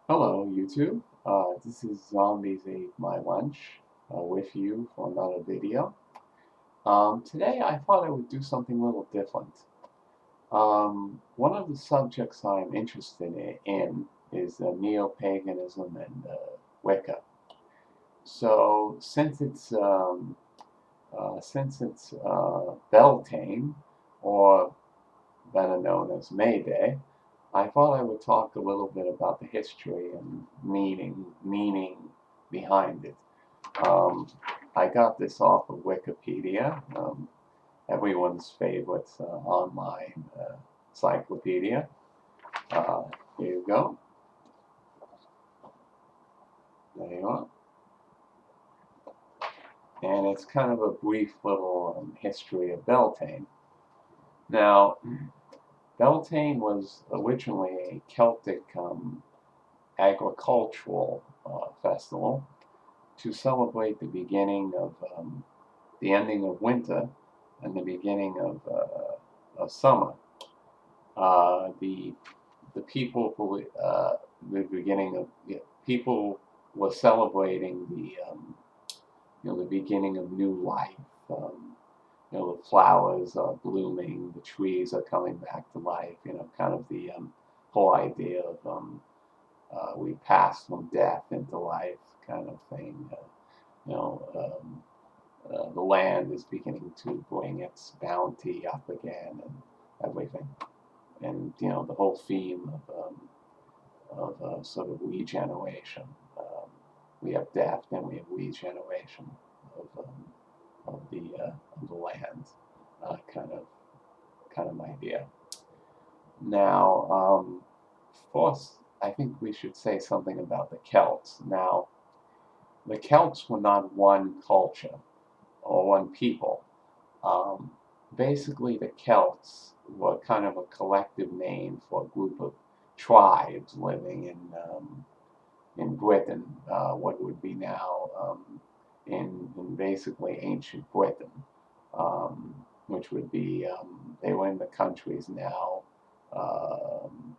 Hello, YouTube. This is Zombies Ate My Lunch with you for another video. Today I thought I would do something a little different. One of the subjects I'm interested in is neo-paganism and Wicca. So since it's Beltane, or better known as May Day, I thought I would talk a little bit about the history and meaning behind it. Um, I got this off of Wikipedia, everyone's favorite online encyclopedia. Uh, Here you go. There you are. And it's kind of a brief little history of Beltane. Now, Beltane was originally a Celtic agricultural festival to celebrate the ending of winter and the beginning of summer. The people who the beginning of yeah, people were celebrating the beginning of new life. The flowers are blooming, the trees are coming back to life. Kind of the whole idea of we pass from death into life, kind of thing. You know, the land is beginning to bring its bounty up again, and everything. And the whole theme of sort of regeneration. We have death, and we have regeneration of of the land, kind of idea. Now, first, I think we should say something about the Celts. Now, the Celts were not one culture or one people. Um, Basically, the Celts were kind of a collective name for a group of tribes living in Britain, what would be now in basically ancient Britain, which would be they were in the countries now. Um,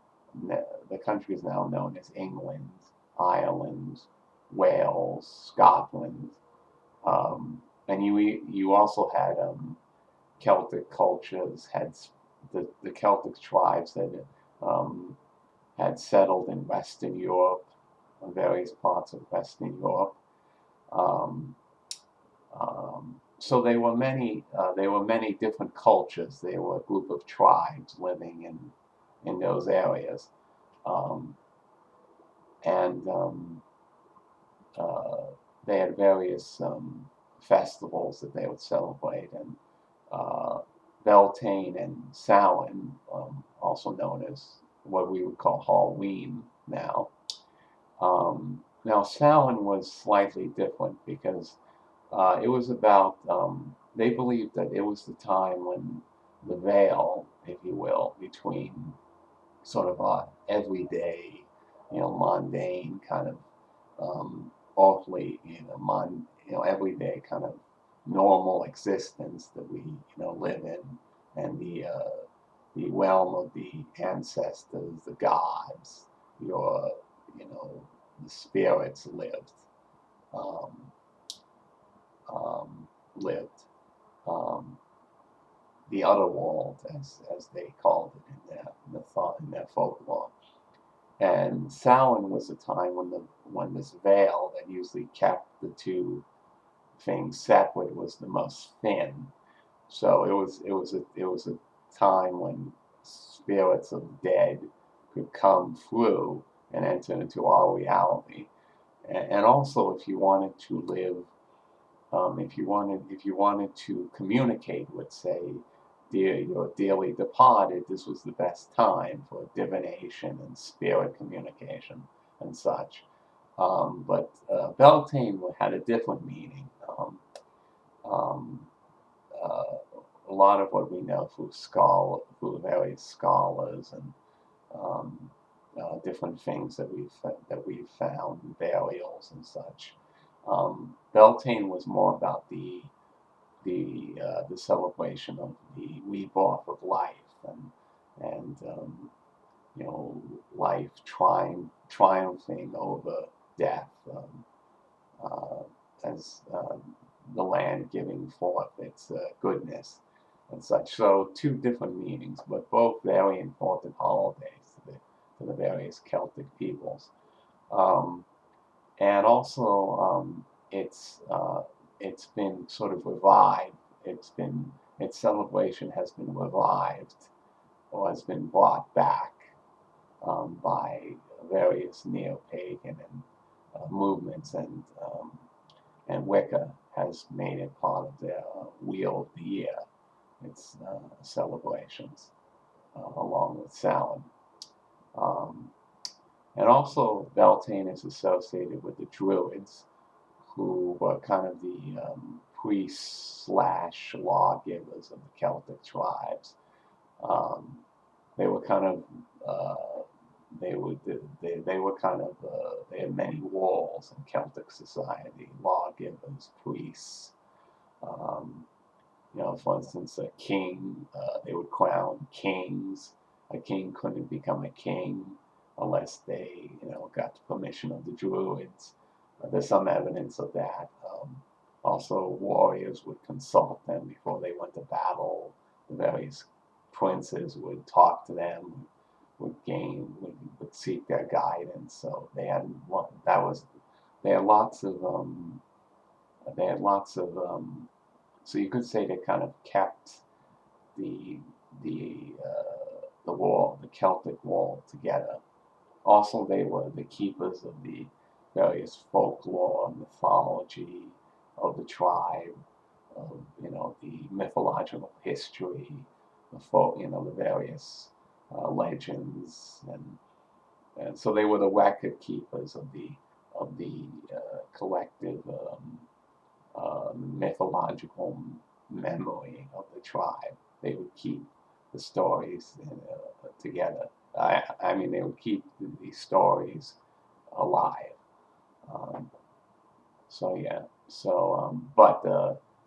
the countries now known as England, Ireland, Wales, Scotland, and you also had Celtic cultures had the Celtic tribes that um, had settled in Western Europe, various parts of Western Europe. Um, so there were many different cultures. They were a group of tribes living in those areas, um, and uh, they had various festivals that they would celebrate, and uh, Beltane and Samhain, also known as what we would call Halloween now. Now, Samhain was slightly different because it was about, they believed that it was the time when the veil, if you will, between sort of a everyday, mundane kind of awfully, everyday kind of normal existence that we, live in, and the realm of the ancestors, the gods, your, the spirits um, um, lived. Um, the other world, as they called it in their folklore. And Samhain was a time when this veil that usually kept the two things separate was the most thin. So it was a time when spirits of dead could come through and enter into our reality. And also, if you wanted to live, if you wanted to communicate with, say, your dearly departed, this was the best time for divination and spirit communication and such. But Beltane had a different meaning. Um, uh, a lot of what we know through various scholars and um, different things that we've found, burials and such. Beltane was more about the celebration of the rebirth of life and life triumphing over death, as the land giving forth its goodness and such. So two different meanings, but both very important holidays to the various Celtic peoples. Um, and also, it's been sort of revived. Its celebration has been revived or has been brought back by various neo-pagan and movements, and Wicca has made it part of their Wheel of the Year, its celebrations, along with Samhain. Um, and also, Beltane is associated with the Druids, who were kind of the priests slash lawgivers of the Celtic tribes. Um, they were kind of they were kind of they had many roles in Celtic society: lawgivers, priests. Um, for instance, a king. They would crown kings. A king couldn't become a king unless they, got the permission of the Druids. There's some evidence of that. Also, warriors would consult them before they went to battle. The various princes would talk to them, would seek their guidance. So they had lots of they had lots of so you could say they kind of kept the the Celtic wall together. Also, they were the keepers of the various folklore, mythology of the tribe, of the mythological history, the various legends, and so they were the record keepers of the collective mythological memory of the tribe. They would keep the stories together. I mean, they would keep the stories alive. Um, so yeah. So,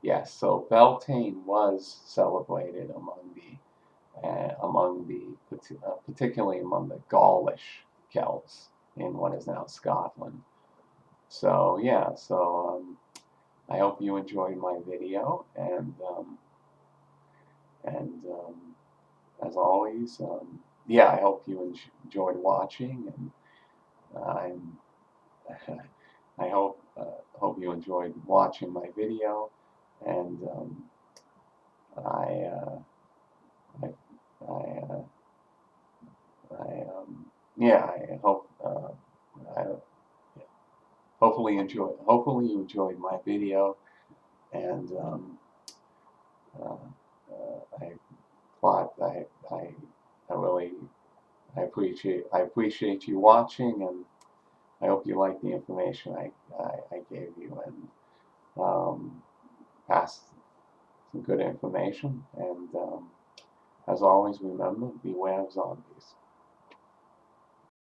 yes. So Beltane was celebrated particularly among the Gaulish Celts in what is now Scotland. So yeah. So I hope you enjoyed my video, and as always, yeah, I hope you enjoyed watching, and I hope you enjoyed watching my video, and I, I, I, yeah, I hope I hopefully you enjoyed my video, and uh, I thought I really I appreciate you watching, and I hope you like the information I gave you, and passed some good information. And as always, remember, beware of zombies.